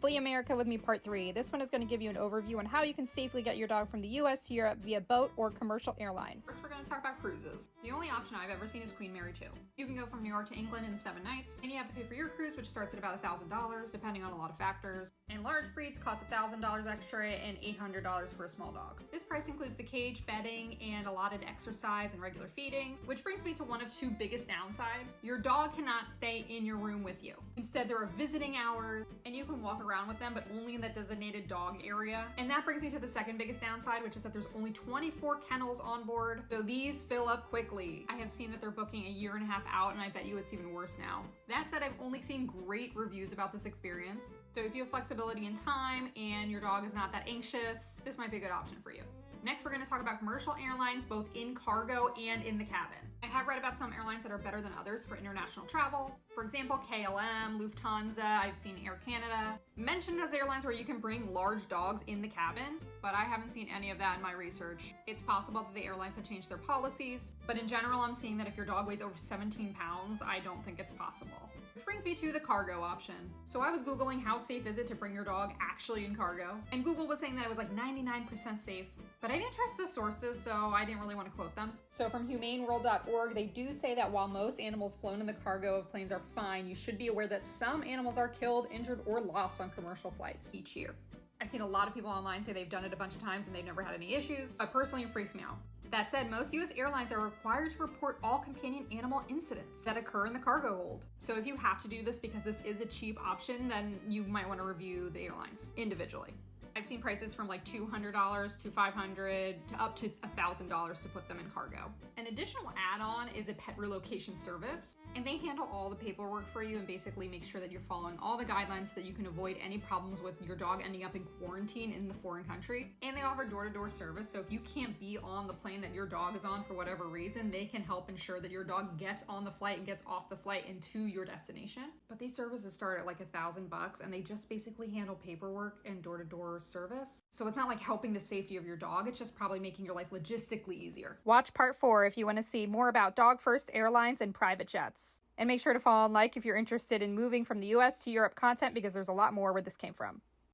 Flee America with Me Part 3. This one is going to give you an overview on how you can safely get your dog from the US to Europe via boat or commercial airline. First, we're going to talk about cruises. The only option I've ever seen is Queen Mary 2. You can go from New York to England in 7 nights, and you have to pay for your cruise, which starts at about $1,000, depending on a lot of factors. And large breeds cost $1,000 extra and $800 for a small dog. This price includes the cage, bedding, and allotted exercise and regular feedings, which brings me to one of two biggest downsides. Your dog cannot stay in your room with you. Instead, there are visiting hours, and you can walk around with them, but only in the designated dog area. And that brings me to the second biggest downside, which is that there's only 24 kennels on board, so these fill up quickly. I have seen that they're booking a year and a half out, and I bet you it's even worse now. That said, I've only seen great reviews about this experience. So if you have flexibility in time and your dog is not that anxious, this might be a good option for you. Next, we're going to talk about commercial airlines, both in cargo and in the cabin. I have read about some airlines that are better than others for international travel. For example, KLM, Lufthansa, I've seen Air Canada mentioned as airlines where you can bring large dogs in the cabin, but I haven't seen any of that in my research. It's possible that the airlines have changed their policies, but in general, I'm seeing that if your dog weighs over 17 pounds, I don't think it's possible. Which brings me to the cargo option. So I was Googling how safe is it to bring your dog actually in cargo, and Google was saying that it was like 99% safe, but I didn't trust the sources, so I didn't really want to quote them. So from humaneworld.org, they do say that while most animals flown in the cargo of planes are fine, you should be aware that some animals are killed, injured, or lost on commercial flights each year. I've seen a lot of people online say they've done it a bunch of times and they've never had any issues, but personally it freaks me out. That said, most US airlines are required to report all companion animal incidents that occur in the cargo hold. So if you have to do this because this is a cheap option, then you might want to review the airlines individually. I've seen prices from like $200 to $500 to up to $1,000 to put them in cargo. An additional add-on is a pet relocation service, and they handle all the paperwork for you and basically make sure that you're following all the guidelines so that you can avoid any problems with your dog ending up in quarantine in the foreign country. And they offer door-to-door service, so if you can't be on the plane that your dog is on for whatever reason, they can help ensure that your dog gets on the flight and gets off the flight and to your destination. But these services start at like $1,000, and they just basically handle paperwork and door-to-door service. So it's not like helping the safety of your dog, it's just probably making your life logistically easier. Watch part 4 if you want to see more about Dog First Airlines and private jets. And make sure to follow and like if you're interested in moving from the US to Europe content, because there's a lot more where this came from.